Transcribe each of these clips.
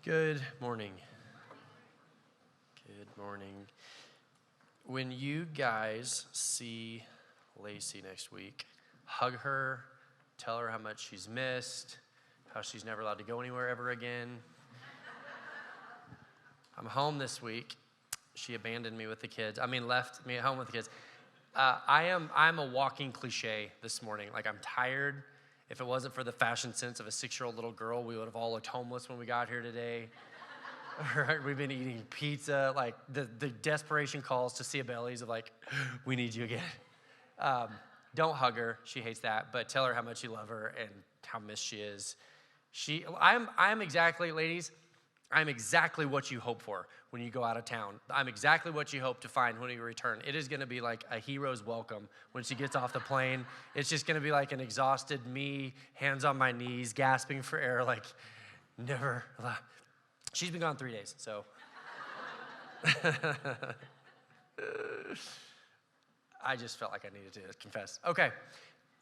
Good morning. Good morning. When you guys see Lacey next week, hug her, tell her how much she's missed, how she's never allowed to go anywhere ever again. I'm home this week. She abandoned me with the kids. Left me at home with the kids. I'm a walking cliche this morning. Like, I'm tired. If it wasn't for the fashion sense of a 6-year-old little girl, we would have all looked homeless when we got here today. Right? We've been eating pizza. Like, the desperation calls to see a bellies of like, we need you again. Don't hug her. She hates that. But tell her how much you love her and how missed she is. I'm exactly, ladies, I'm exactly what you hope for when you go out of town. I'm exactly what you hope to find when you return. It is going to be like a hero's welcome when she gets off the plane. It's just going to be like an exhausted me, hands on my knees, gasping for air, like never. She's been gone 3 days, so. I just felt like I needed to confess. Okay,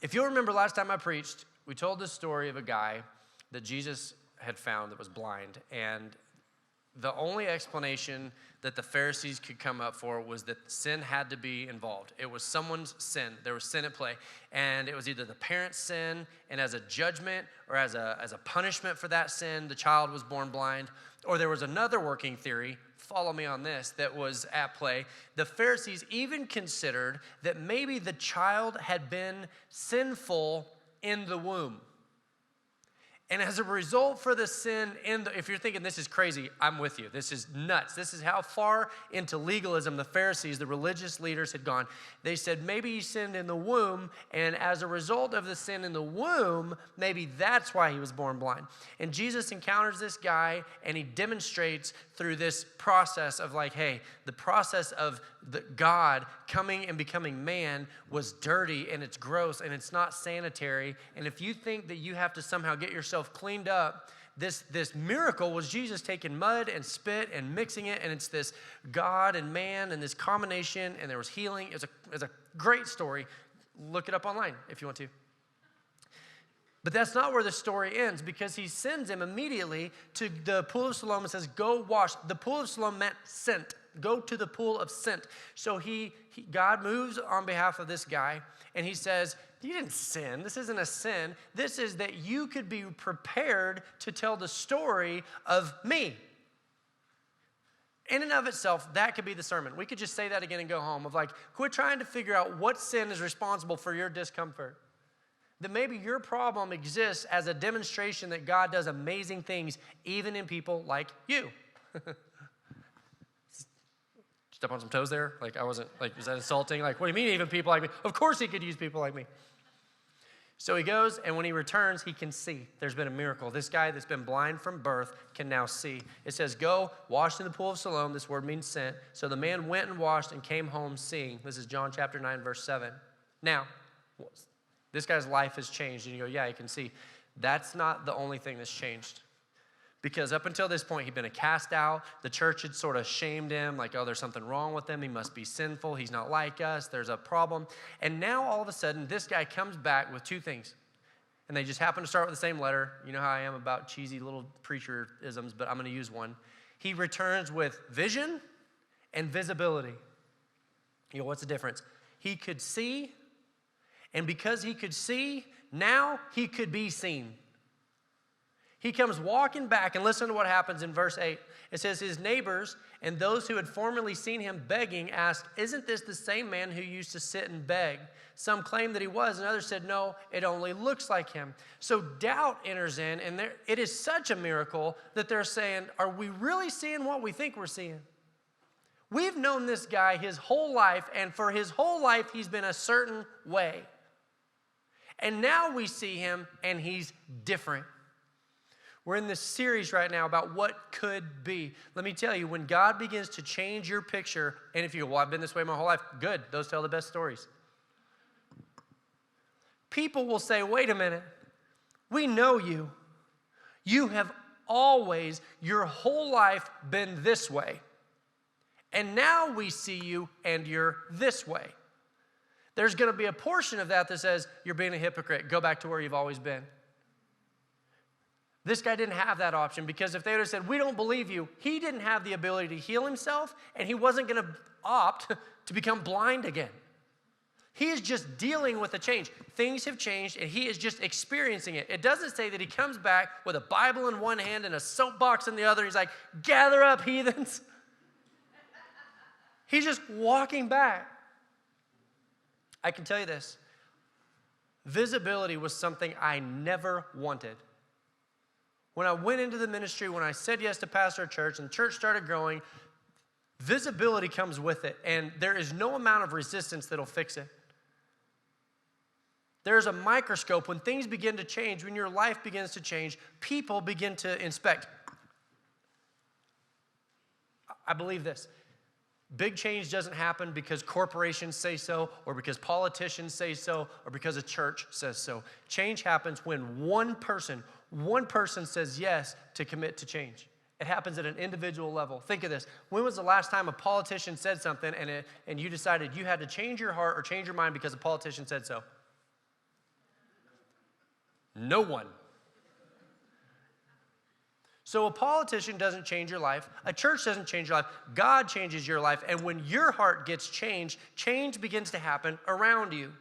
if you'll remember last time I preached, we told the story of a guy that Jesus had found that was blind, and the only explanation that the Pharisees could come up for was that sin had to be involved. It was someone's sin. There was sin at play, and it was either the parent's sin, and as a judgment or as a punishment for that sin, the child was born blind, or there was another working theory, follow me on this, that was at play. The Pharisees even considered that maybe the child had been sinful in the womb. And as a result for the sin if you're thinking this is crazy, I'm with you. This is nuts. This is how far into legalism the Pharisees, the religious leaders, had gone. They said maybe he sinned in the womb, and as a result of the sin in the womb, maybe that's why he was born blind. And Jesus encounters this guy, and he demonstrates through this process of like, hey, the process of God coming and becoming man was dirty, and it's gross, and it's not sanitary. And if you think that you have to somehow get yourself cleaned up, this miracle was Jesus taking mud and spit and mixing it, and it's this God and man and this combination, and there was healing. It was a great story. Look it up online if you want to. But that's not where the story ends, because he sends him immediately to the Pool of Siloam and says, go wash. The Pool of Siloam meant sent. Go to the pool of scent. So God moves on behalf of this guy, and he says, you didn't sin. This isn't a sin. This is that you could be prepared to tell the story of me. In and of itself, that could be the sermon. We could just say that again and go home of like, quit trying to figure out what sin is responsible for your discomfort. That maybe your problem exists as a demonstration that God does amazing things even in people like you. Step on some toes there? Like, I wasn't, like, is that insulting? Like, what do you mean even people like me? Of course he could use people like me. So he goes, and when he returns, he can see. There's been a miracle. This guy that's been blind from birth can now see. It says, go, wash in the Pool of Siloam. This word means sent. So the man went and washed and came home seeing. This is John chapter 9, verse 7. Now, this guy's life has changed. And you go, yeah, he can see. That's not the only thing that's changed. Because up until this point, he'd been a cast out. The church had sort of shamed him, like, oh, there's something wrong with him. He must be sinful. He's not like us. There's a problem. And now, all of a sudden, this guy comes back with two things. And they just happen to start with the same letter. You know how I am about cheesy little preacher-isms, but I'm going to use one. He returns with vision and visibility. You know, what's the difference? He could see, and because he could see, now he could be seen. He comes walking back, and listen to what happens in verse 8. It says, his neighbors and those who had formerly seen him begging asked, isn't this the same man who used to sit and beg? Some claimed that he was, and others said, no, it only looks like him. So doubt enters in, and it is such a miracle that they're saying, are we really seeing what we think we're seeing? We've known this guy his whole life, and for his whole life, he's been a certain way. And now we see him, and he's different. We're in this series right now about what could be. Let me tell you, when God begins to change your picture, and if you go, well, I've been this way my whole life, good, those tell the best stories. People will say, wait a minute, we know you. You have always, your whole life, been this way. And now we see you, and you're this way. There's going to be a portion of that that says, you're being a hypocrite. Go back to where you've always been. This guy didn't have that option, because if they would have said, we don't believe you, he didn't have the ability to heal himself, and he wasn't going to opt to become blind again. He is just dealing with a change. Things have changed, and he is just experiencing it. It doesn't say that he comes back with a Bible in one hand and a soapbox in the other. He's like, gather up, heathens. He's just walking back. I can tell you this. Visibility was something I never wanted. When I went into the ministry, when I said yes to pastor a church and the church started growing, visibility comes with it, and there is no amount of resistance that'll fix it. There's a microscope. When things begin to change, when your life begins to change, people begin to inspect. I believe this. Big change doesn't happen because corporations say so, or because politicians say so, or because a church says so. Change happens when one person says yes to commit to change. It happens at an individual level. Think of this. When was the last time a politician said something and you decided you had to change your heart or change your mind because a politician said so? No one. So a politician doesn't change your life. A church doesn't change your life. God changes your life. And when your heart gets changed, change begins to happen around you.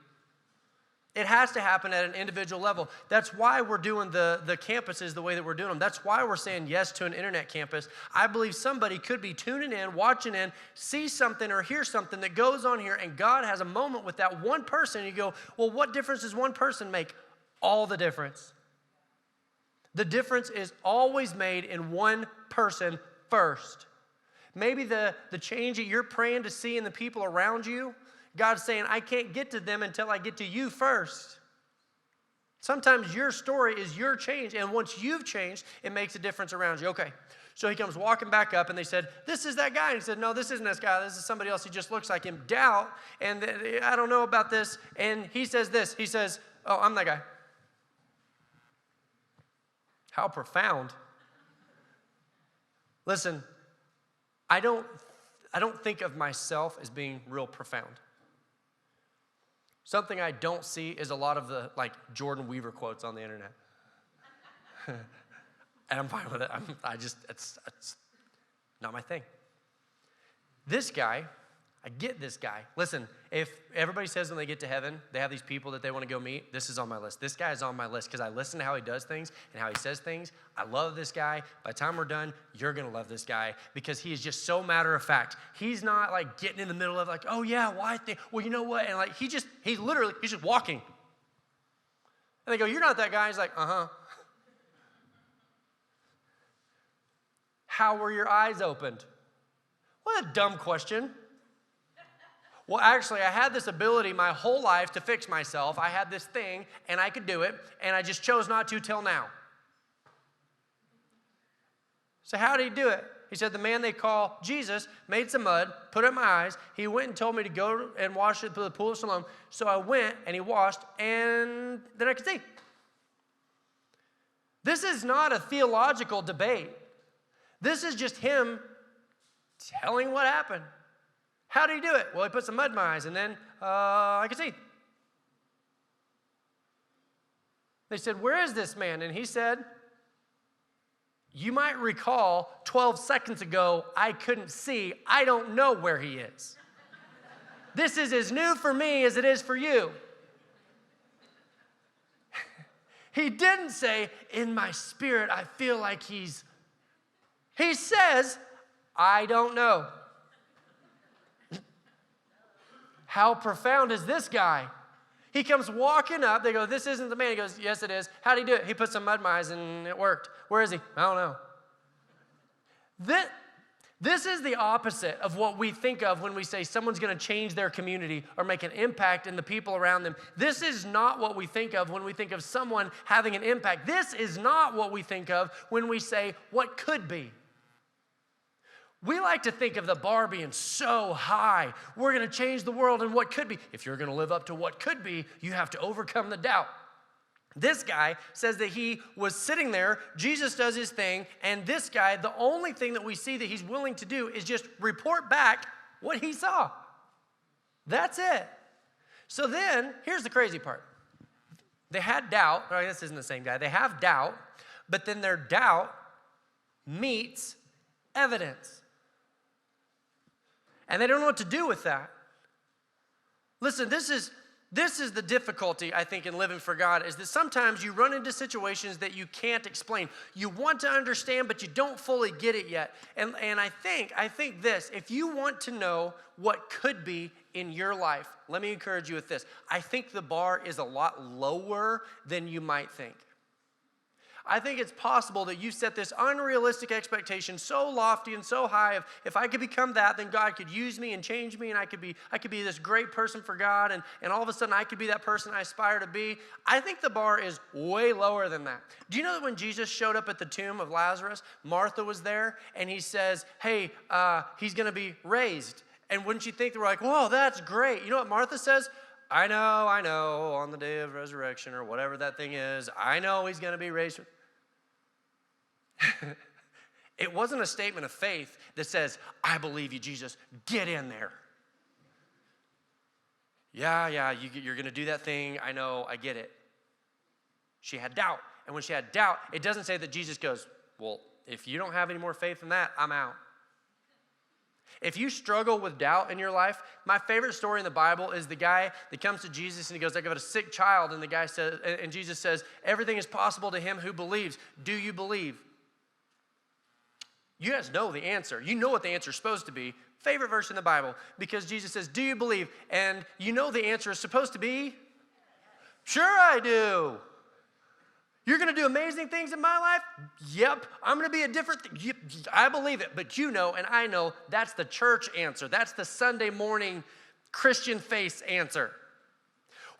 It has to happen at an individual level. That's why we're doing the campuses the way that we're doing them. That's why we're saying yes to an internet campus. I believe somebody could be tuning in, watching in, see something or hear something that goes on here, and God has a moment with that one person, and you go, well, what difference does one person make? All the difference. The difference is always made in one person first. Maybe the change that you're praying to see in the people around you, God's saying, I can't get to them until I get to you first. Sometimes your story is your change, and once you've changed, it makes a difference around you. Okay, so he comes walking back up, and they said, this is that guy. And he said, no, this isn't this guy. This is somebody else. He just looks like him. Doubt, and I don't know about this. And he says this. He says, oh, I'm that guy. How profound. Listen, I don't think of myself as being real profound. Something I don't see is a lot of the Jordan Weaver quotes on the internet. And I'm fine with it. It's not my thing. This guy, I get this guy. Listen, if everybody says when they get to heaven, they have these people that they want to go meet, this is on my list. This guy is on my list because I listen to how he does things and how he says things. I love this guy. By the time we're done, you're going to love this guy because he is just so matter of fact. He's not getting in the middle of oh yeah, well I think, well you know what? And he's just walking. And they go, you're not that guy. He's like, uh-huh. How were your eyes opened? What a dumb question. Well, actually, I had this ability my whole life to fix myself. I had this thing, and I could do it, and I just chose not to till now. So how did he do it? He said, the man they call Jesus made some mud, put it in my eyes. He went and told me to go and wash it at the Pool of Siloam. So I went, and he washed, and then I could see. This is not a theological debate. This is just him telling what happened. How did he do it? Well, he put some mud in my eyes, and then I could see. They said, where is this man? And he said, you might recall 12 seconds ago, I couldn't see. I don't know where he is. This is as new for me as it is for you. He didn't say, in my spirit, I feel like He says, I don't know. How profound is this guy? He comes walking up. They go, this isn't the man. He goes, yes, it is. How did he do it? He put some mud in my eyes and it worked. Where is he? I don't know. This is the opposite of what we think of when we say someone's going to change their community or make an impact in the people around them. This is not what we think of when we think of someone having an impact. This is not what we think of when we say what could be. We like to think of the bar being so high. We're going to change the world and what could be. If you're going to live up to what could be, you have to overcome the doubt. This guy says that he was sitting there, Jesus does his thing, and this guy, the only thing that we see that he's willing to do is just report back what he saw. That's it. So then, here's the crazy part. They had doubt. This isn't the same guy. They have doubt, but then their doubt meets evidence. And they don't know what to do with that. Listen, this is the difficulty, I think, in living for God, is that sometimes you run into situations that you can't explain. You want to understand, but you don't fully get it yet. And I think this, if you want to know what could be in your life, let me encourage you with this. I think the bar is a lot lower than you might think. I think it's possible that you set this unrealistic expectation so lofty and so high of, if I could become that, then God could use me and change me, and I could be this great person for God, and all of a sudden I could be that person I aspire to be. I think the bar is way lower than that. Do you know that when Jesus showed up at the tomb of Lazarus, Martha was there, and he says, hey, he's going to be raised. And wouldn't you think they were like, whoa, that's great. You know what Martha says? I know, on the day of resurrection or whatever that thing is, I know he's going to be raised. It wasn't a statement of faith that says, I believe you, Jesus, get in there. Yeah, you're going to do that thing. I know, I get it. She had doubt. And when she had doubt, it doesn't say that Jesus goes, well, if you don't have any more faith than that, I'm out. If you struggle with doubt in your life, my favorite story in the Bible is the guy that comes to Jesus and he goes, I got a sick child. And the guy says, and Jesus says, everything is possible to him who believes. Do you believe? You guys know the answer. You know what the answer is supposed to be. Favorite verse in the Bible, because Jesus says, do you believe? And you know the answer is supposed to be, sure I do. You're going to do amazing things in my life? Yep. I'm going to be a different thing. Yep. I believe it. But you know, and I know, that's the church answer. That's the Sunday morning Christian face answer.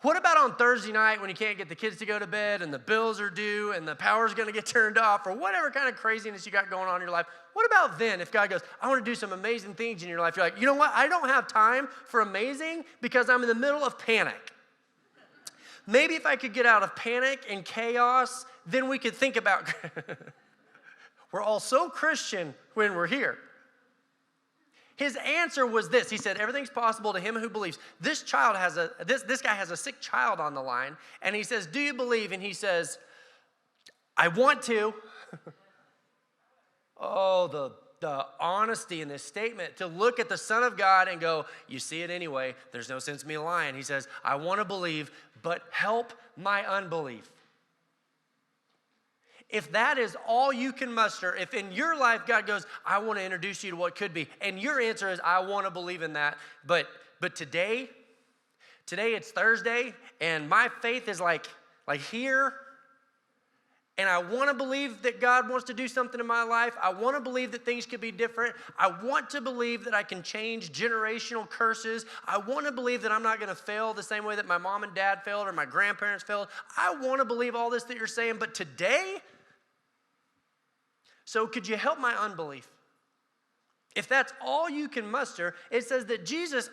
What about on Thursday night when you can't get the kids to go to bed and the bills are due and the power's going to get turned off, or whatever kind of craziness you got going on in your life? What about then if God goes, I want to do some amazing things in your life? You're like, you know what? I don't have time for amazing because I'm in the middle of panic. Maybe if I could get out of panic and chaos, then we could think about, we're all so Christian when we're here. His answer was this. He said, everything's possible to him who believes. This guy has a sick child on the line, and he says, do you believe? And he says, I want to. Oh, the honesty in this statement, to look at the Son of God and go, you see it anyway. There's no sense in me lying. He says, I want to believe, but help my unbelief. If that is all you can muster, if in your life God goes, I want to introduce you to what could be, and your answer is, I want to believe in that, but today it's Thursday, and my faith is like here, and I want to believe that God wants to do something in my life. I want to believe that things could be different. I want to believe that I can change generational curses. I want to believe that I'm not going to fail the same way that my mom and dad failed or my grandparents failed. I want to believe all this that you're saying, but today, so could you help my unbelief? If that's all you can muster, it says that Jesus,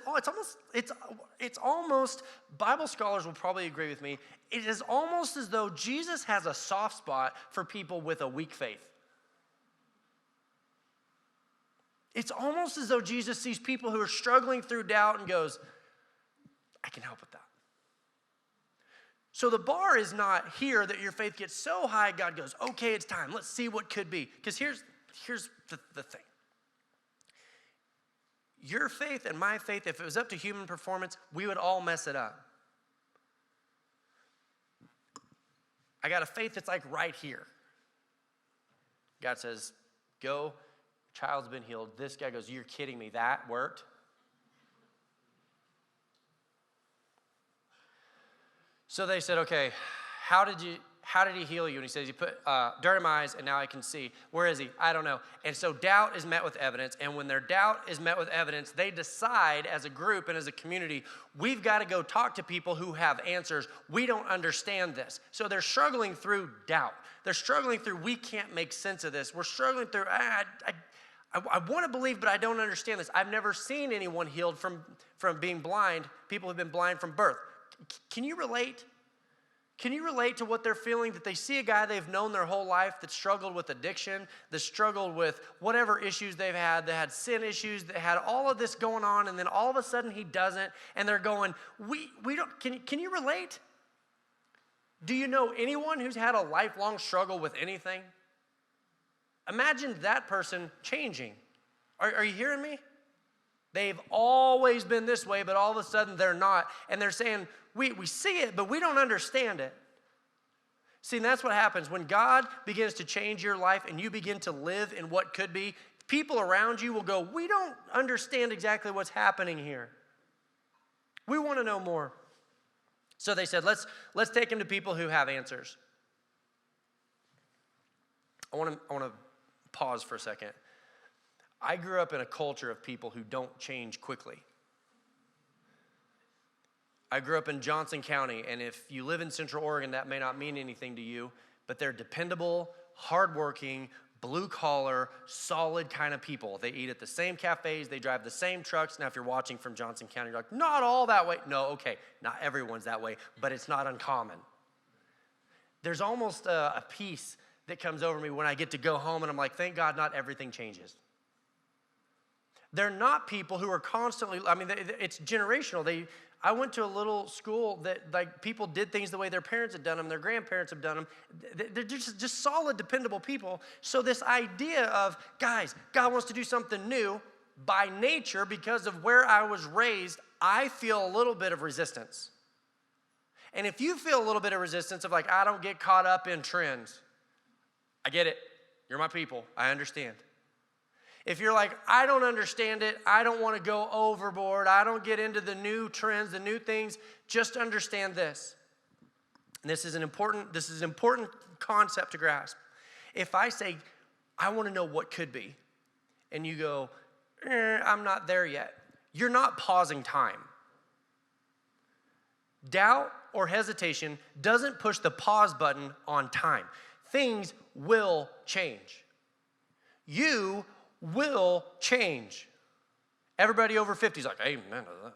it's almost, Bible scholars will probably agree with me, it is almost as though Jesus has a soft spot for people with a weak faith. It's almost as though Jesus sees people who are struggling through doubt and goes, I can help with that. So the bar is not here that your faith gets so high, God goes, okay, it's time. Let's see what could be. Because here's the thing. Your faith and my faith, if it was up to human performance, we would all mess it up. I got a faith that's like right here. God says, go, child's been healed. This guy goes, you're kidding me, that worked? So they said, okay, how did he heal you? And he says, you put dirt in my eyes and now I can see. Where is he? I don't know. And so doubt is met with evidence. And when their doubt is met with evidence, they decide as a group and as a community, we've got to go talk to people who have answers. We don't understand this. So they're struggling through doubt. They're struggling through, we can't make sense of this. We're struggling through, I want to believe, but I don't understand this. I've never seen anyone healed from being blind. People who've been blind from birth. Can you relate? Can you relate to what they're feeling, that they see a guy they've known their whole life that struggled with addiction, that struggled with whatever issues they've had, that had sin issues, that had all of this going on, and then all of a sudden he doesn't, and they're going, we don't, can you relate? Do you know anyone who's had a lifelong struggle with anything? Imagine that person changing. Are you hearing me? They've always been this way, but all of a sudden they're not. And they're saying, we see it, but we don't understand it. See, and that's what happens. When God begins to change your life and you begin to live in what could be, people around you will go, we don't understand exactly what's happening here. We want to know more. So they said, let's take him to people who have answers. I want to pause for a second. I grew up in a culture of people who don't change quickly. I grew up in Johnson County, and if you live in Central Oregon, that may not mean anything to you, but they're dependable, hardworking, blue-collar, solid kind of people. They eat at the same cafes. They drive the same trucks. Now, if you're watching from Johnson County, you're like, not all that way. No, okay, not everyone's that way, but it's not uncommon. There's almost a peace that comes over me when I get to go home, and I'm like, thank God not everything changes. They're not people who are constantly, it's generational. I went to a little school that like people did things the way their parents had done them, their grandparents have done them. They're just solid, dependable people. So this idea of, guys, God wants to do something new, by nature, because of where I was raised, I feel a little bit of resistance. And if you feel a little bit of resistance of like, I don't get caught up in trends, I get it. You're my people. I understand. If you're like, I don't understand it, I don't want to go overboard, I don't get into the new trends, the new things, just understand this. And this is an important concept to grasp. If I say, I want to know what could be, and you go, I'm not there yet, you're not pausing time. Doubt or hesitation doesn't push the pause button on time. Things will change. You will change. Everybody over 50 is like, amen to that.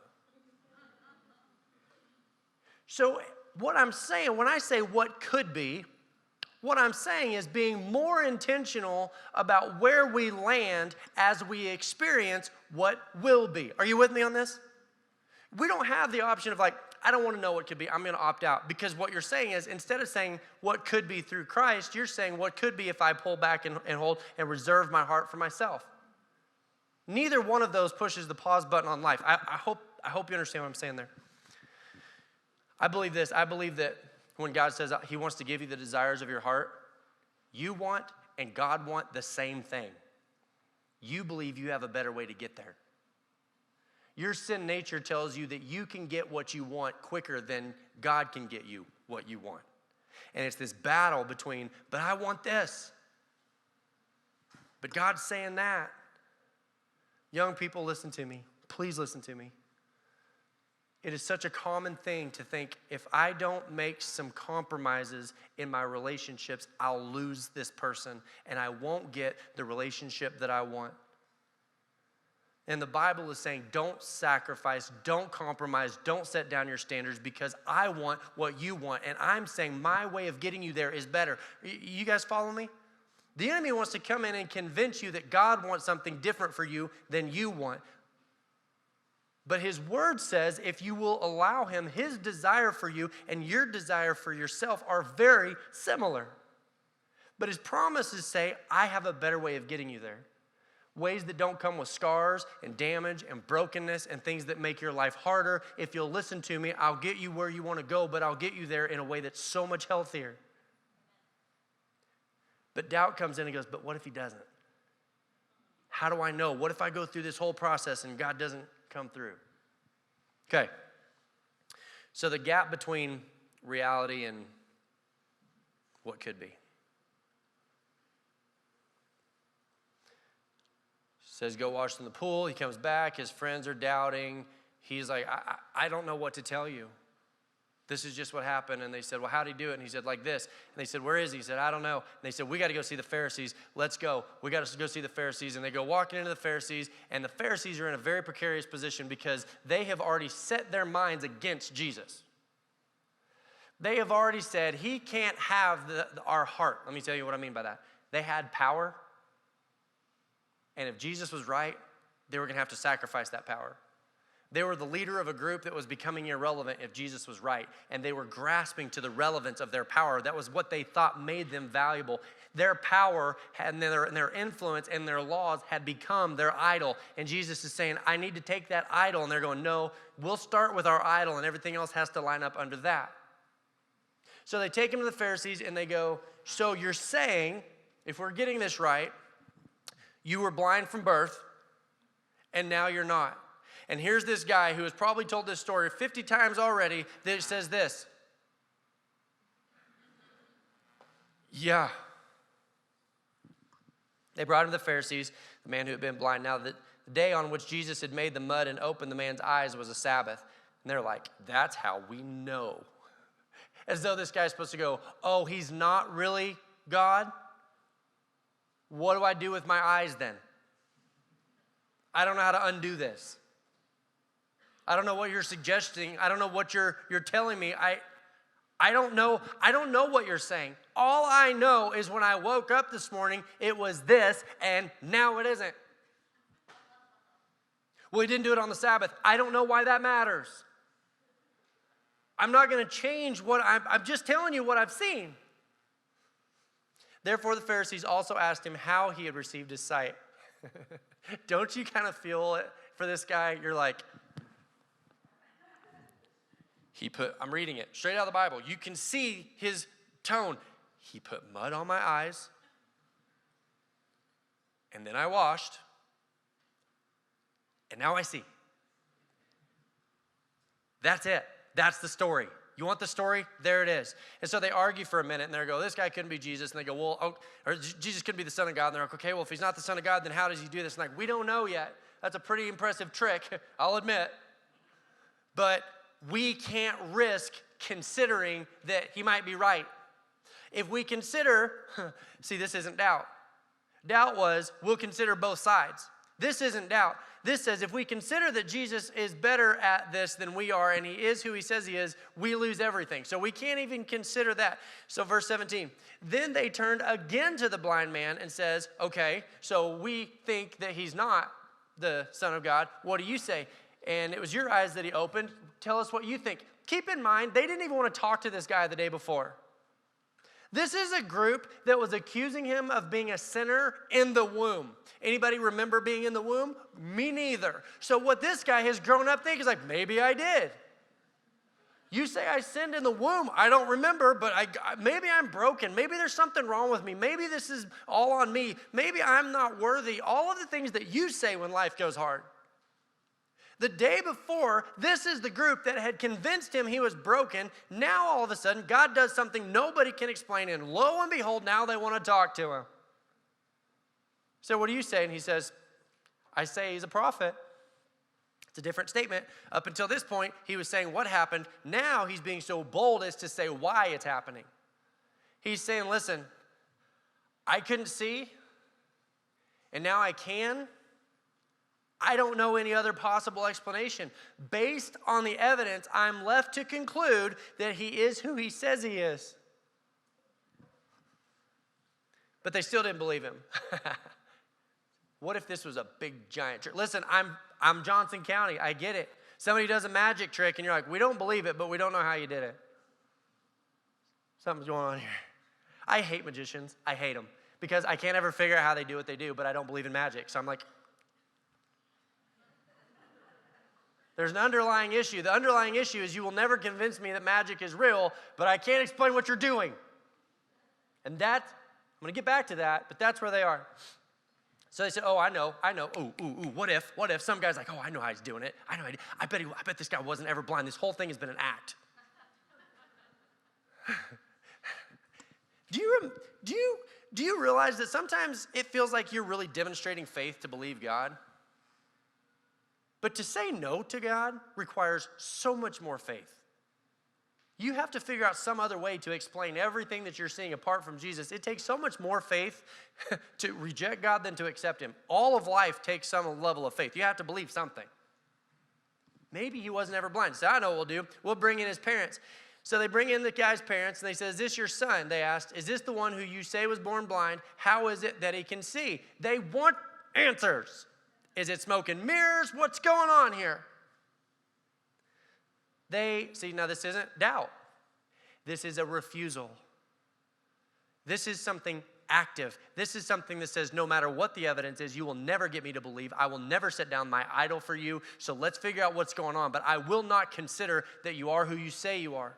So what I'm saying, when I say what could be, what I'm saying is being more intentional about where we land as we experience what will be. Are you with me on this? We don't have the option of like, I don't want to know what could be, I'm going to opt out. Because what you're saying is, instead of saying what could be through Christ, you're saying what could be if I pull back and hold and reserve my heart for myself. Neither one of those pushes the pause button on life. I hope you understand what I'm saying there. I believe this. I believe that when God says he wants to give you the desires of your heart, you want and God want the same thing. You believe you have a better way to get there. Your sin nature tells you that you can get what you want quicker than God can get you what you want. And it's this battle between, but I want this. But God's saying that. Young people, listen to me. Please listen to me. It is such a common thing to think, if I don't make some compromises in my relationships, I'll lose this person and I won't get the relationship that I want. And the Bible is saying, don't sacrifice, don't compromise, don't set down your standards because I want what you want. And I'm saying my way of getting you there is better. You guys follow me? The enemy wants to come in and convince you that God wants something different for you than you want. But his word says if you will allow him, his desire for you and your desire for yourself are very similar. But his promises say, I have a better way of getting you there. Ways that don't come with scars and damage and brokenness and things that make your life harder. If you'll listen to me, I'll get you where you want to go, but I'll get you there in a way that's so much healthier. But doubt comes in and goes, but what if he doesn't? How do I know? What if I go through this whole process and God doesn't come through? Okay. So the gap between reality and what could be. Says, go wash in the pool. He comes back. His friends are doubting. He's like, I don't know what to tell you. This is just what happened. And they said, well, how'd he do it? And he said, like this. And they said, where is he? He said, I don't know. And they said, we got to go see the Pharisees. Let's go. We got to go see the Pharisees. And they go walking into the Pharisees. And the Pharisees are in a very precarious position because they have already set their minds against Jesus. They have already said, he can't have our heart. Let me tell you what I mean by that. They had power. And if Jesus was right, they were going to have to sacrifice that power. They were the leader of a group that was becoming irrelevant if Jesus was right, and they were grasping to the relevance of their power. That was what they thought made them valuable. Their power and their influence and their laws had become their idol. And Jesus is saying, I need to take that idol. And they're going, no, we'll start with our idol, and everything else has to line up under that. So they take him to the Pharisees, and they go, so you're saying, if we're getting this right, you were blind from birth, and now you're not. And here's this guy who has probably told this story 50 times already that says this. Yeah. They brought him to the Pharisees, the man who had been blind. Now, the day on which Jesus had made the mud and opened the man's eyes was a Sabbath. And they're like, that's how we know. As though this guy's supposed to go, oh, he's not really God? What do I do with my eyes then? I don't know how to undo this. I don't know what you're suggesting. I don't know what you're telling me. I don't know what you're saying. All I know is when I woke up this morning, it was this, and now it isn't. Well, he didn't do it on the Sabbath. I don't know why that matters. I'm not going to change what I'm just telling you what I've seen. Therefore, the Pharisees also asked him how he had received his sight. Don't you kind of feel it for this guy? You're like, I'm reading it straight out of the Bible. You can see his tone. He put mud on my eyes, and then I washed, and now I see. That's it. That's the story. You want the story? There it is. And so they argue for a minute, and they go, this guy couldn't be Jesus. And they go, well, or Jesus couldn't be the Son of God. And they're like, okay, well, if he's not the Son of God, then how does he do this? And like, we don't know yet. That's a pretty impressive trick, I'll admit. But we can't risk considering that he might be right. If we consider, see, this isn't doubt. Doubt was, we'll consider both sides. This isn't doubt. This says if we consider that Jesus is better at this than we are, and he is who he says he is, we lose everything. So we can't even consider that. So verse 17, then they turned again to the blind man and says, okay, so we think that he's not the Son of God. What do you say? And it was your eyes that he opened. Tell us what you think. Keep in mind, they didn't even want to talk to this guy the day before. This is a group that was accusing him of being a sinner in the womb. Anybody remember being in the womb? Me neither. So what this guy has grown up thinking is like, maybe I did. You say I sinned in the womb. I don't remember, but maybe I'm broken. Maybe there's something wrong with me. Maybe this is all on me. Maybe I'm not worthy. All of the things that you say when life goes hard. The day before, this is the group that had convinced him he was broken. Now, all of a sudden, God does something nobody can explain, and lo and behold, now they want to talk to him. So what do you say? And he says, I say he's a prophet. It's a different statement. Up until this point, he was saying what happened. Now he's being so bold as to say why it's happening. He's saying, listen, I couldn't see, and now I can. I don't know any other possible explanation. Based on the evidence, I'm left to conclude that he is who he says he is. But they still didn't believe him. What if this was a big giant trick? Listen, I'm Johnson County. I get it. Somebody does a magic trick and you're like, we don't believe it, but we don't know how you did it. Something's going on here. I hate magicians. I hate them because I can't ever figure out how they do what they do, but I don't believe in magic. So I'm like, there's an underlying issue. The underlying issue is you will never convince me that magic is real, but I can't explain what you're doing. And I'm going to get back to that, but that's where they are. So they said, oh, I know. Ooh, what if? Some guy's like, oh, I know how he's doing it. I bet this guy wasn't ever blind. This whole thing has been an act. Do you realize that sometimes it feels like you're really demonstrating faith to believe God? But to say no to God requires so much more faith. You have to figure out some other way to explain everything that you're seeing apart from Jesus. It takes so much more faith to reject God than to accept him. All of life takes some level of faith. You have to believe something. Maybe he wasn't ever blind. So I know what we'll do. We'll bring in his parents. So they bring in the guy's parents, and they say, is this your son? They asked, is this the one who you say was born blind? How is it that he can see? They want answers. Is it smoke and mirrors? What's going on here? Now this isn't doubt. This is a refusal. This is something active. This is something that says no matter what the evidence is, you will never get me to believe. I will never set down my idol for you. So let's figure out what's going on. But I will not consider that you are who you say you are.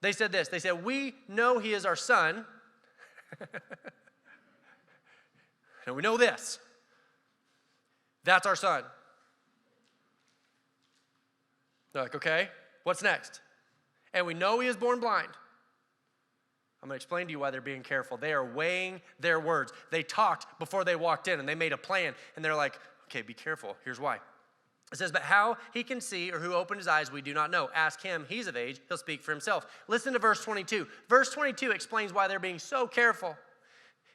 They said this. They said, we know he is our son. And we know this. That's our son. They're like, okay, what's next? And we know he is born blind. I'm going to explain to you why they're being careful. They are weighing their words. They talked before they walked in, and they made a plan. And they're like, okay, be careful. Here's why. It says, but how he can see or who opened his eyes, we do not know. Ask him. He's of age. He'll speak for himself. Listen to verse 22. Verse 22 explains why they're being so careful.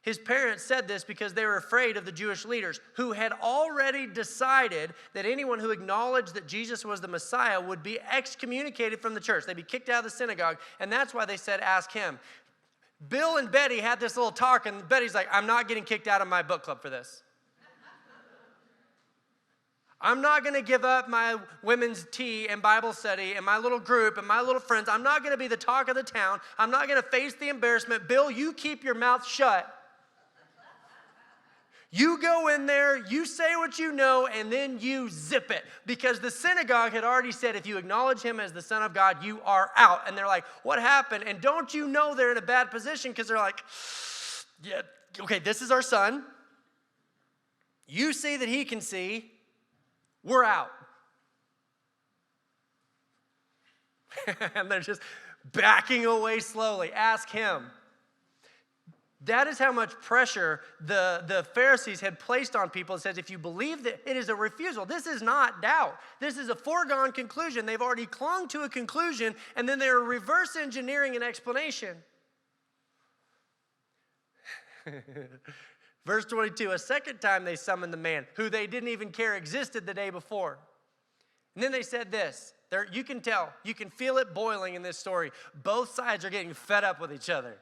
His parents said this because they were afraid of the Jewish leaders who had already decided that anyone who acknowledged that Jesus was the Messiah would be excommunicated from the church. They'd be kicked out of the synagogue, and that's why they said, ask him. Bill and Betty had this little talk, and Betty's like, I'm not getting kicked out of my book club for this. I'm not going to give up my women's tea and Bible study and my little group and my little friends. I'm not going to be the talk of the town. I'm not going to face the embarrassment. Bill, you keep your mouth shut. You go in there, you say what you know, and then you zip it. Because the synagogue had already said, if you acknowledge him as the Son of God, you are out. And they're like, what happened? And don't you know they're in a bad position? Because they're like, yeah, okay, this is our son. You see that he can see. We're out. And they're just backing away slowly. Ask him. That is how much pressure the Pharisees had placed on people. It says, if you believe that it is a refusal, this is not doubt. This is a foregone conclusion. They've already clung to a conclusion, and then they're reverse engineering an explanation. Verse 22, a second time they summoned the man who they didn't even care existed the day before. And then they said this. You can tell, you can feel it boiling in this story. Both sides are getting fed up with each other.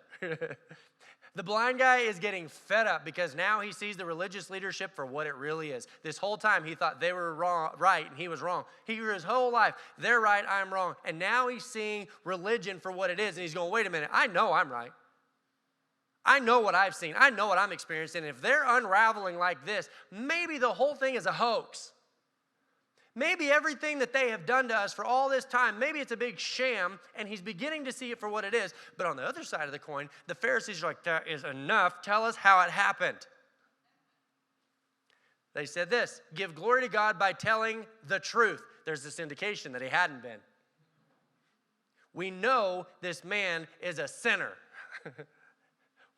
The blind guy is getting fed up because now he sees the religious leadership for what it really is. This whole time he thought they were wrong, right, and he was wrong. He grew his whole life, they're right, I'm wrong. And now he's seeing religion for what it is, and he's going, wait a minute, I know I'm right. I know what I've seen. I know what I'm experiencing. And if they're unraveling like this, maybe the whole thing is a hoax. Maybe everything that they have done to us for all this time, maybe it's a big sham, and he's beginning to see it for what it is. But on the other side of the coin, the Pharisees are like, that is enough. Tell us how it happened. They said this, give glory to God by telling the truth. There's this indication that he hadn't been. We know this man is a sinner.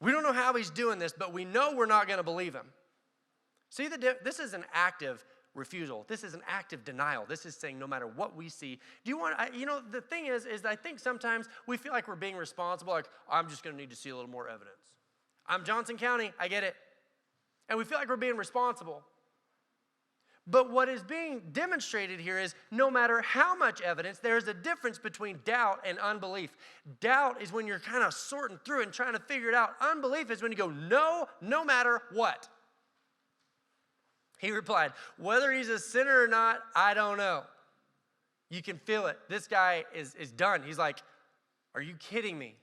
We don't know how he's doing this, but we know we're not going to believe him. See, this is an active refusal. This is an active denial. This is saying no matter what we see. The thing is I think sometimes we feel like we're being responsible, like, I'm just going to need to see a little more evidence. I'm Johnson County, I get it. And we feel like we're being responsible. But what is being demonstrated here is no matter how much evidence, there is a difference between doubt and unbelief. Doubt is when you're kind of sorting through and trying to figure it out. Unbelief is when you go, no matter what. He replied, whether he's a sinner or not, I don't know. You can feel it. This guy is done. He's like, are you kidding me?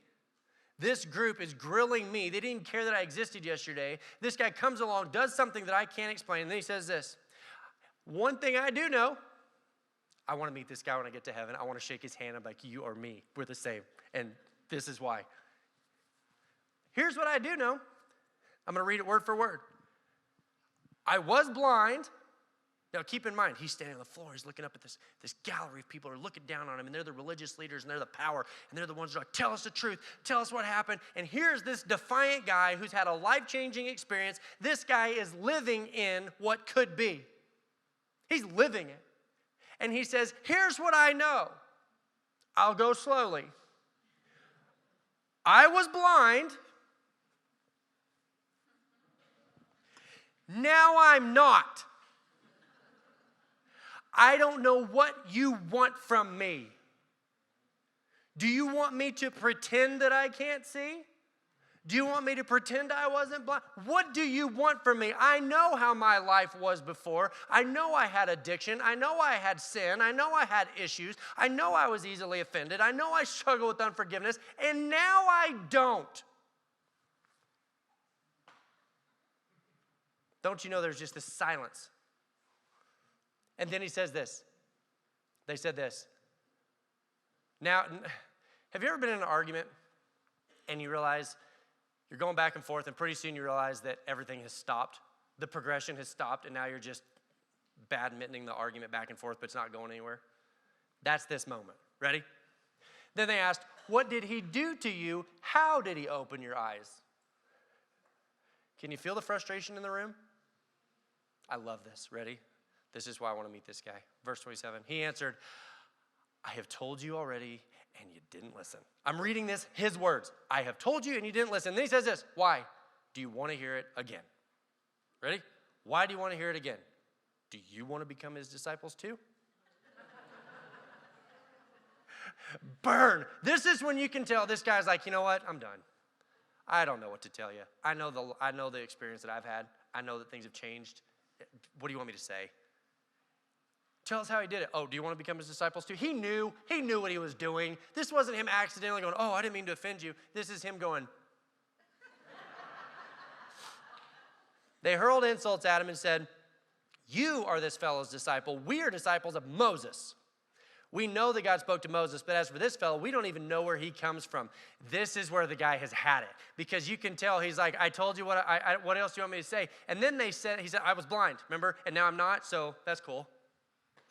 This group is grilling me. They didn't care that I existed yesterday. This guy comes along, does something that I can't explain, and then he says this. One thing I do know, I want to meet this guy when I get to heaven. I want to shake his hand. I'm like, you or me, we're the same. And this is why. Here's what I do know. I'm going to read it word for word. I was blind. Now keep in mind, he's standing on the floor. He's looking up at this gallery of people who are looking down on him, and they're the religious leaders, and they're the power, and they're the ones who are like, tell us the truth. Tell us what happened. And here's this defiant guy who's had a life-changing experience. This guy is living in what could be. He's living it. And he says, here's what I know. I'll go slowly. I was blind. Now I'm not. I don't know what you want from me. Do you want me to pretend that I can't see? Do you want me to pretend I wasn't blind? What do you want from me? I know how my life was before. I know I had addiction. I know I had sin. I know I had issues. I know I was easily offended. I know I struggle with unforgiveness, and now I don't. Don't you know there's just this silence? And then he says this. They said this. Now, have you ever been in an argument and you realize you're going back and forth, and pretty soon you realize that everything has stopped? The progression has stopped, and now you're just badmintoning the argument back and forth, but it's not going anywhere? That's this moment. Ready? Then they asked, what did he do to you? How did he open your eyes? Can you feel the frustration in the room? I love this. Ready? This is why I want to meet this guy. Verse 27. He answered, I have told you already, and you didn't listen. I'm reading this, his words. I have told you, and you didn't listen. And then he says this. Why? Do you want to hear it again? Ready? Why do you want to hear it again? Do you want to become his disciples too? Burn. This is when you can tell this guy's like, you know what? I'm done. I don't know what to tell you. I know the experience that I've had. I know that things have changed. What do you want me to say? Tell us how he did it. Oh, do you want to become his disciples too? He knew what he was doing. This wasn't him accidentally going, oh, I didn't mean to offend you. This is him going. They hurled insults at him and said, you are this fellow's disciple. We are disciples of Moses. We know that God spoke to Moses, but as for this fellow, we don't even know where he comes from. This is where the guy has had it, because you can tell he's like, I told you what else do you want me to say? And then he said, I was blind, remember? And now I'm not, so that's cool.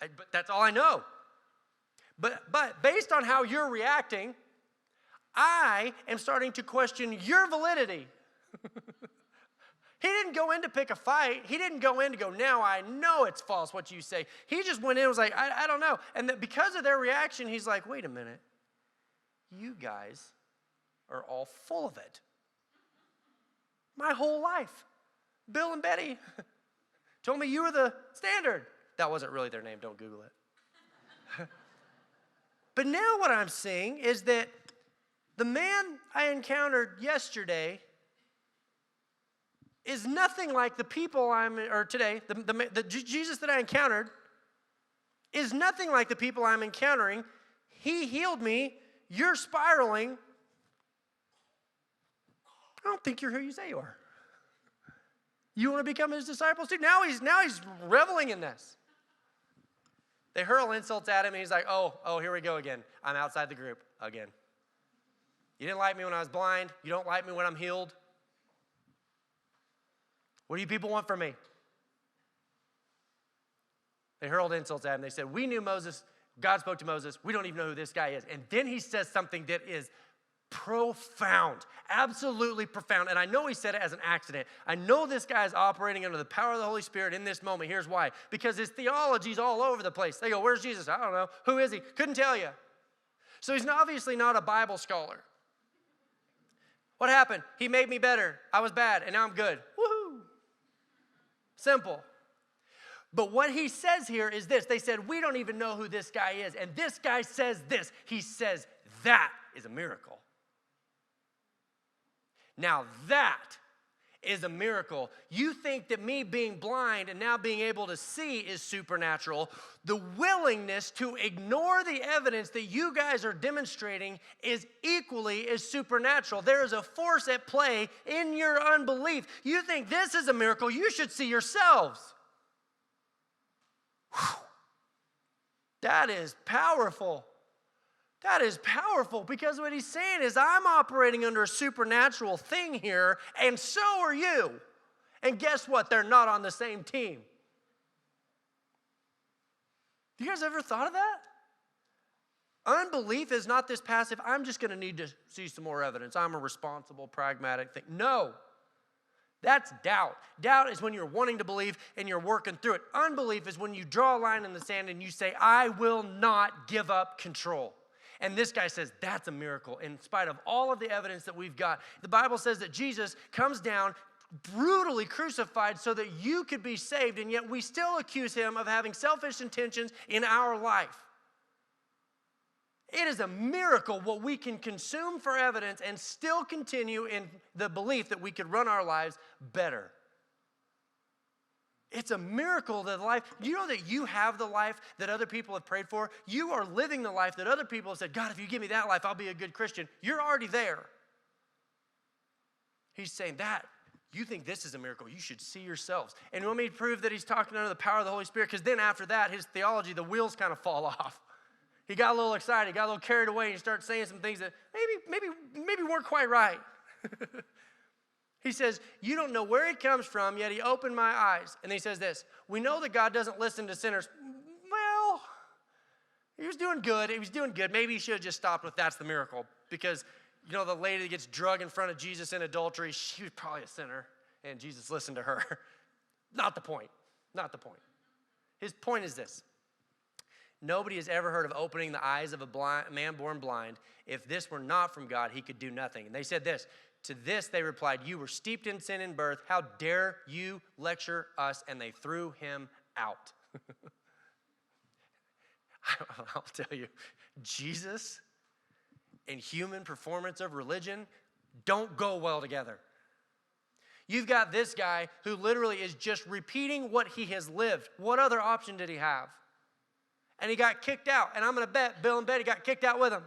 But that's all I know. But based on how you're reacting, I am starting to question your validity. He didn't go in to pick a fight. He didn't go in to go, now I know it's false what you say. He just went in and was like, I don't know. And that because of their reaction, he's like, wait a minute. You guys are all full of it. My whole life. Bill and Betty told me you were the standard. That wasn't really their name. Don't Google it. But now what I'm seeing is that the man I encountered yesterday is nothing like the people today, the Jesus that I encountered is nothing like the people I'm encountering. He healed me. You're spiraling. I don't think you're who you say you are. You want to become his disciples too? Now he's reveling in this. They hurl insults at him, and he's like, oh, here we go again. I'm outside the group again. You didn't like me when I was blind. You don't like me when I'm healed. What do you people want from me? They hurled insults at him. They said, we knew Moses. God spoke to Moses. We don't even know who this guy is. And then he says something that is profound, absolutely profound. And I know he said it as an accident. I know this guy is operating under the power of the Holy Spirit in this moment. Here's why. Because his theology's all over the place. They go, where's Jesus? I don't know. Who is he? Couldn't tell you. So he's obviously not a Bible scholar. What happened? He made me better. I was bad, and now I'm good. Woohoo! Simple. But what he says here is this. They said, we don't even know who this guy is. And this guy says this. He says, that is a miracle. Now that is a miracle. You think that me being blind and now being able to see is supernatural. The willingness to ignore the evidence that you guys are demonstrating is equally as supernatural. There is a force at play in your unbelief. You think this is a miracle. You should see yourselves. Whew. That is powerful. That is powerful, because what he's saying is I'm operating under a supernatural thing here, and so are you. And guess what? They're not on the same team. You guys ever thought of that? Unbelief is not this passive, I'm just going to need to see some more evidence. I'm a responsible, pragmatic thing. No. That's doubt. Doubt is when you're wanting to believe and you're working through it. Unbelief is when you draw a line in the sand and you say, I will not give up control. And this guy says, that's a miracle. In spite of all of the evidence that we've got, the Bible says that Jesus comes down, brutally crucified so that you could be saved, and yet we still accuse him of having selfish intentions in our life. It is a miracle what we can consume for evidence and still continue in the belief that we could run our lives better. It's a miracle that life, you know that you have the life that other people have prayed for? You are living the life that other people have said, God, if you give me that life, I'll be a good Christian. You're already there. He's saying that. You think this is a miracle. You should see yourselves. And you want me to prove that he's talking under the power of the Holy Spirit? Because then after that, his theology, the wheels kind of fall off. He got a little excited, got a little carried away, and he started saying some things that maybe weren't quite right. He says, you don't know where he comes from, yet he opened my eyes. And then he says this, we know that God doesn't listen to sinners. Well, he was doing good. He was doing good. Maybe he should have just stopped with that's the miracle. Because, you know, the lady that gets drugged in front of Jesus in adultery, she was probably a sinner. And Jesus listened to her. Not the point. Not the point. His point is this. Nobody has ever heard of opening the eyes of a man born blind. If this were not from God, he could do nothing. And they said this. To this they replied, you were steeped in sin in birth. How dare you lecture us? And they threw him out. I'll tell you, Jesus and human performance of religion don't go well together. You've got this guy who literally is just repeating what he has lived. What other option did he have? And he got kicked out. And I'm going to bet Bill and Betty got kicked out with him.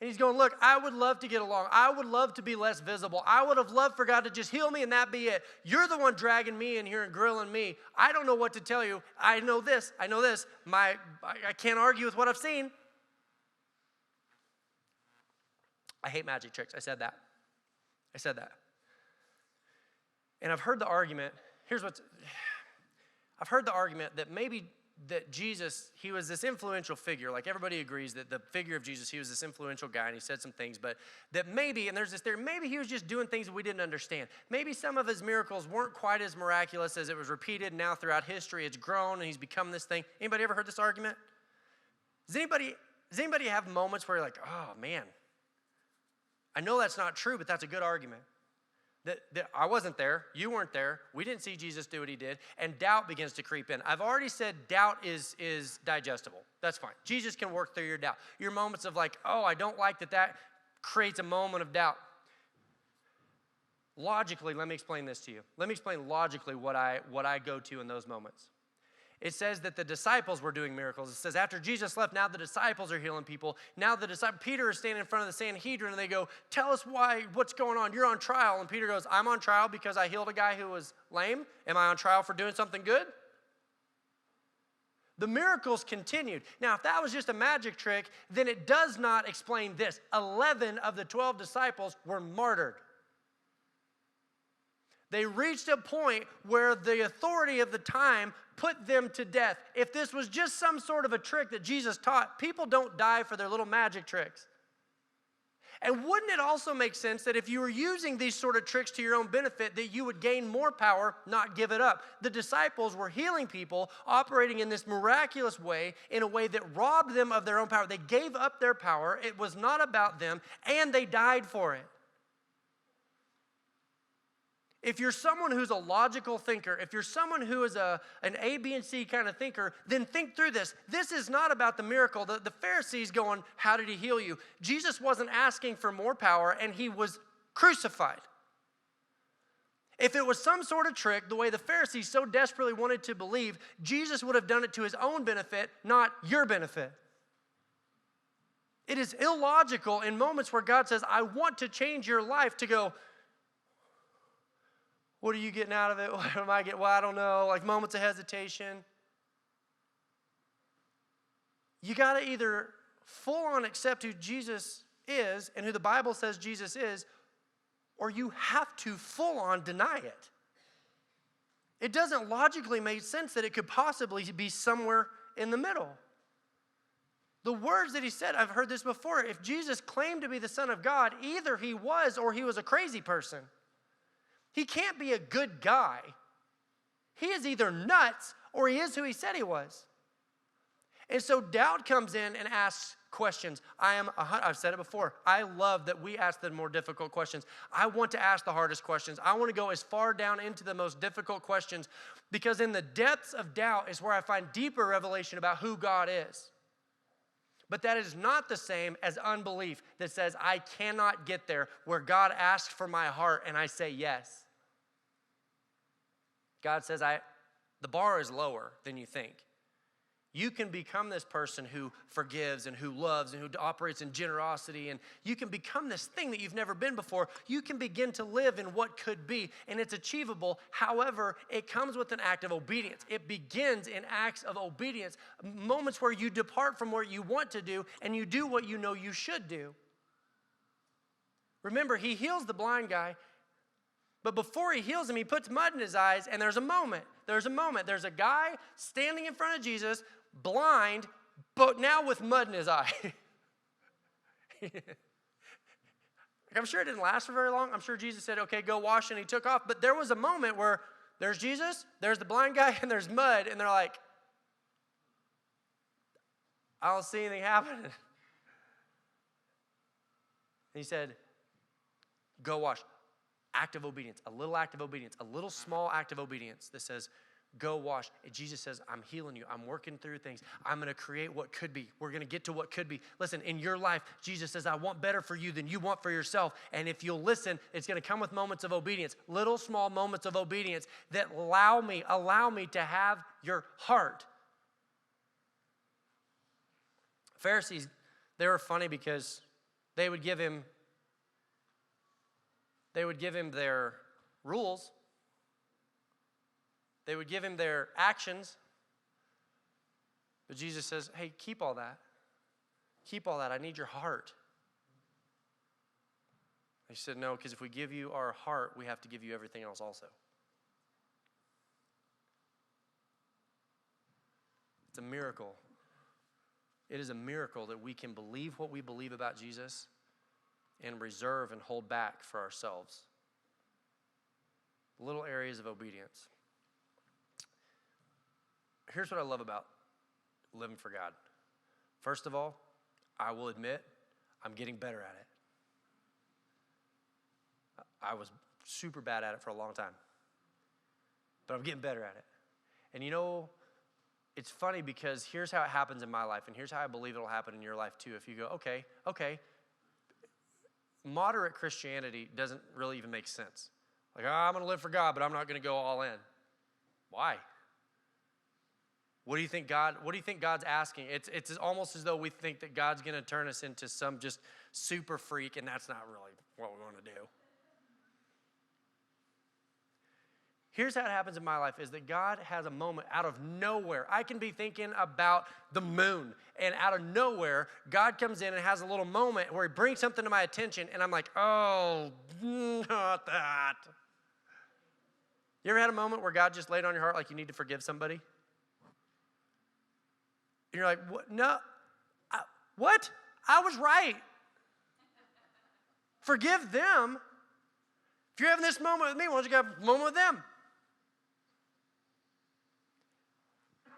And he's going, look, I would love to get along. I would love to be less visible. I would have loved for God to just heal me and that be it. You're the one dragging me in here and grilling me. I don't know what to tell you. I know this. I know this. I can't argue with what I've seen. I hate magic tricks. I said that. And I've heard the argument. I've heard the argument that maybe that Jesus, he was this influential figure. Like everybody agrees that the figure of Jesus, he was this influential guy and he said some things, but that maybe, and there's this theory, maybe he was just doing things that we didn't understand. Maybe some of his miracles weren't quite as miraculous as it was repeated. Now throughout history, it's grown and he's become this thing. Anybody ever heard this argument? Does anybody have moments where you're like, oh man, I know that's not true, but that's a good argument. That I wasn't there, you weren't there, we didn't see Jesus do what he did, and doubt begins to creep in. I've already said doubt is digestible. That's fine. Jesus can work through your doubt. Your moments of like, oh, I don't like that creates a moment of doubt. Logically, let me explain this to you. Let me explain logically what I go to in those moments. It says that the disciples were doing miracles. It says after Jesus left, now the disciples are healing people. Now Peter is standing in front of the Sanhedrin and they go, tell us what's going on? You're on trial. And Peter goes, I'm on trial because I healed a guy who was lame. Am I on trial for doing something good? The miracles continued. Now, if that was just a magic trick, then it does not explain this. 11 of the 12 disciples were martyred. They reached a point where the authority of the time put them to death. If this was just some sort of a trick that Jesus taught, people don't die for their little magic tricks. And wouldn't it also make sense that if you were using these sort of tricks to your own benefit, that you would gain more power, not give it up? The disciples were healing people, operating in this miraculous way, in a way that robbed them of their own power. They gave up their power. It was not about them, and they died for it. If you're someone who's a logical thinker, if you're someone who is an A, B, and C kind of thinker, then think through this. This is not about the miracle. The Pharisees going, how did he heal you? Jesus wasn't asking for more power, and he was crucified. If it was some sort of trick, the way the Pharisees so desperately wanted to believe, Jesus would have done it to his own benefit, not your benefit. It is illogical in moments where God says, I want to change your life, to go, what are you getting out of it? What am I getting? Well, I don't know. Like moments of hesitation. You got to either full on accept who Jesus is and who the Bible says Jesus is, or you have to full on deny it. It doesn't logically make sense that it could possibly be somewhere in the middle. The words that he said, I've heard this before. If Jesus claimed to be the Son of God, either he was or he was a crazy person. He can't be a good guy. He is either nuts or he is who he said he was. And so doubt comes in and asks questions. I've said it before. I love that we ask the more difficult questions. I want to ask the hardest questions. I want to go as far down into the most difficult questions, because in the depths of doubt is where I find deeper revelation about who God is. But that is not the same as unbelief that says, I cannot get there, where God asks for my heart and I say yes. God says, the bar is lower than you think. You can become this person who forgives and who loves and who operates in generosity, and you can become this thing that you've never been before. You can begin to live in what could be, and it's achievable. However, it comes with an act of obedience. It begins in acts of obedience, moments where you depart from what you want to do and you do what you know you should do. Remember, he heals the blind guy, but before he heals him, he puts mud in his eyes, and there's a moment. There's a guy standing in front of Jesus, blind, but now with mud in his eye. I'm sure it didn't last for very long. I'm sure Jesus said, okay, go wash, and he took off. But there was a moment where there's Jesus, there's the blind guy, and there's mud, and they're like, I don't see anything happening. And he said, go wash. Act of obedience, a little act of obedience, a little small act of obedience that says, go wash. And Jesus says, I'm healing you. I'm working through things. I'm going to create what could be. We're going to get to what could be. Listen, in your life, Jesus says, I want better for you than you want for yourself. And if you'll listen, it's going to come with moments of obedience, little small moments of obedience that allow me to have your heart. Pharisees, they were funny because they would give him their rules. They would give him their actions. But Jesus says, hey, keep all that. Keep all that. I need your heart. He said, no, because if we give you our heart, we have to give you everything else also. It's a miracle. It is a miracle that we can believe what we believe about Jesus and reserve and hold back for ourselves. Little areas of obedience. Here's what I love about living for God. First of all, I will admit I'm getting better at it. I was super bad at it for a long time, but I'm getting better at it. And you know, it's funny because here's how it happens in my life, and here's how I believe it'll happen in your life too. If you go, okay, moderate Christianity doesn't really even make sense. Like, I'm going to live for God, but I'm not going to go all in. Why? What do you think God's asking? It's almost as though we think that God's going to turn us into some just super freak, and that's not really what we want to do. Here's how it happens in my life, is that God has a moment out of nowhere. I can be thinking about the moon, and out of nowhere, God comes in and has a little moment where he brings something to my attention, and I'm like, oh, not that. You ever had a moment where God just laid on your heart like you need to forgive somebody? And you're like, what? No, what? I was right. Forgive them. If you're having this moment with me, why don't you have a moment with them?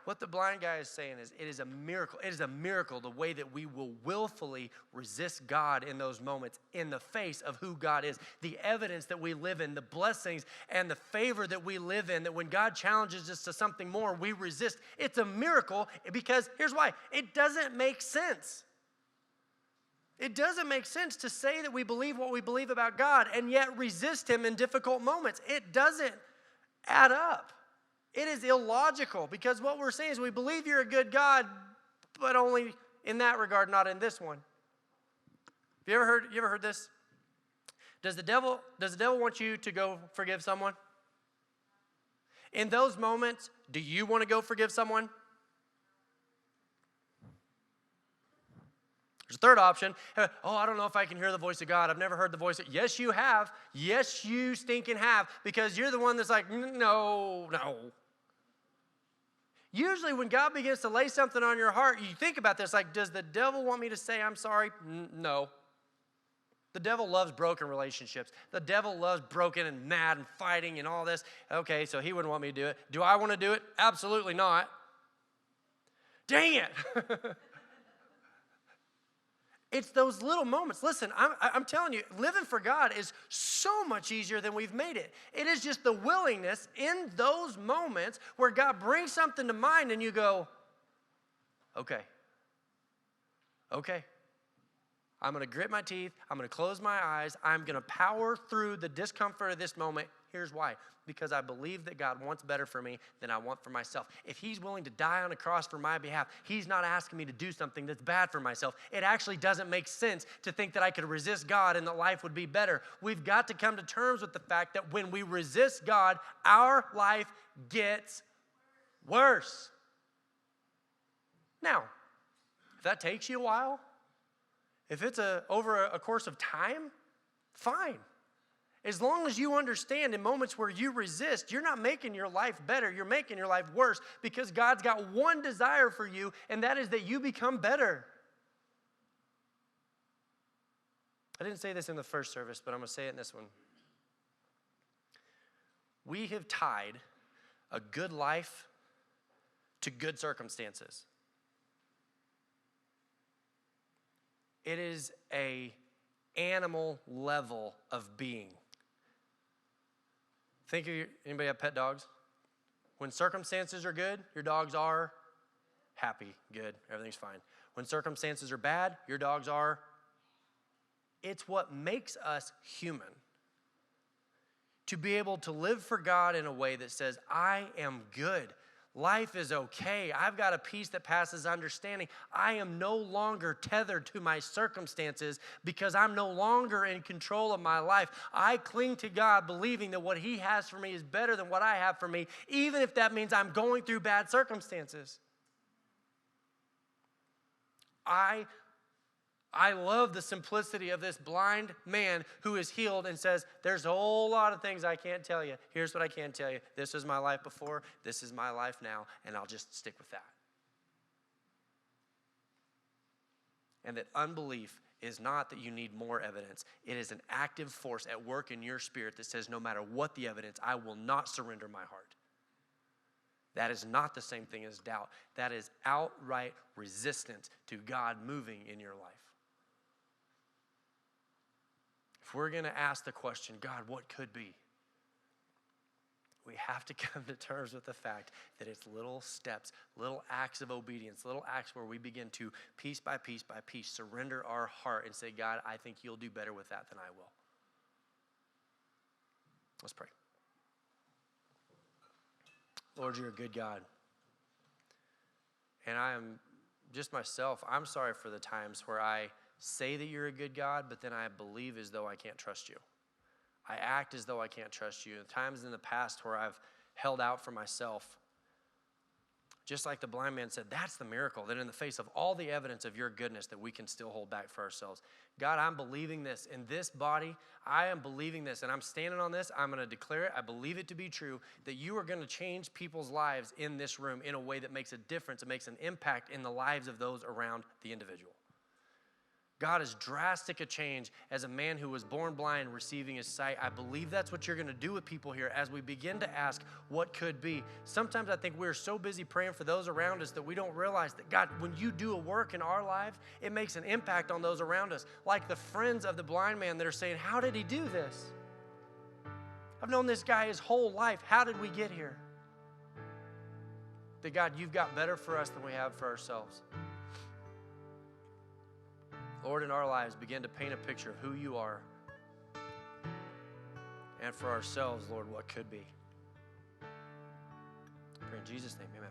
What the blind guy is saying is, it is a miracle. It is a miracle the way that we will willfully resist God in those moments in the face of who God is. The evidence that we live in, the blessings and the favor that we live in, that when God challenges us to something more, we resist. It's a miracle because, here's why, it doesn't make sense. It doesn't make sense to say that we believe what we believe about God and yet resist him in difficult moments. It doesn't add up. It is illogical because what we're saying is we believe you're a good God, but only in that regard, not in this one. You ever heard this? Does the devil want you to go forgive someone? In those moments, do you want to go forgive someone? There's a third option. Oh, I don't know if I can hear the voice of God. I've never heard the voice of... Yes, you have. Yes, you stinking have. Because you're the one that's like, no. Usually when God begins to lay something on your heart, you think about this, like, does the devil want me to say I'm sorry? No. The devil loves broken relationships. The devil loves broken and mad and fighting and all this. Okay, so he wouldn't want me to do it. Do I want to do it? Absolutely not. Dang it. It's those little moments. Listen, I'm telling you, living for God is so much easier than we've made it. It is just the willingness in those moments where God brings something to mind and you go, okay, okay, I'm going to grit my teeth. I'm going to close my eyes. I'm going to power through the discomfort of this moment. Here's why. Because I believe that God wants better for me than I want for myself. If he's willing to die on a cross for my behalf, he's not asking me to do something that's bad for myself. It actually doesn't make sense to think that I could resist God and that life would be better. We've got to come to terms with the fact that when we resist God, our life gets worse. Now, if that takes you a while, if it's over a course of time, fine. As long as you understand in moments where you resist, you're not making your life better. You're making your life worse because God's got one desire for you, and that is that you become better. I didn't say this in the first service, but I'm going to say it in this one. We have tied a good life to good circumstances. It is an animal level of being. Think of anybody have pet dogs? When circumstances are good, your dogs are happy, good, everything's fine. When circumstances are bad, your dogs are. It's what makes us human. To be able to live for God in a way that says, I am good. Life is okay. I've got a peace that passes understanding. I am no longer tethered to my circumstances because I'm no longer in control of my life. I cling to God believing that what he has for me is better than what I have for me, even if that means I'm going through bad circumstances. I love the simplicity of this blind man who is healed and says, there's a whole lot of things I can't tell you. Here's what I can tell you. This was my life before. This is my life now. And I'll just stick with that. And that unbelief is not that you need more evidence. It is an active force at work in your spirit that says, no matter what the evidence, I will not surrender my heart. That is not the same thing as doubt. That is outright resistance to God moving in your life. If we're going to ask the question, God, what could be? We have to come to terms with the fact that it's little steps, little acts of obedience, little acts where we begin to, piece by piece by piece, surrender our heart and say, God, I think you'll do better with that than I will. Let's pray. Lord, you're a good God. And I am just myself. I'm sorry for the times where I say that you're a good God, but then I believe as though I can't trust you. I act as though I can't trust you. The times in the past where I've held out for myself, just like the blind man said, that's the miracle, that in the face of all the evidence of your goodness that we can still hold back for ourselves. God, I'm believing this. In this body, I am believing this, and I'm standing on this. I'm going to declare it. I believe it to be true, that you are going to change people's lives in this room in a way that makes a difference. It makes an impact in the lives of those around the individual. God, as drastic a change as a man who was born blind receiving his sight, I believe that's what you're going to do with people here as we begin to ask what could be. Sometimes I think we're so busy praying for those around us that we don't realize that, God, when you do a work in our lives, it makes an impact on those around us. Like the friends of the blind man that are saying, how did he do this? I've known this guy his whole life. How did we get here? That, God, you've got better for us than we have for ourselves. Lord, in our lives, begin to paint a picture of who you are. And for ourselves, Lord, what could be. I pray in Jesus' name, amen.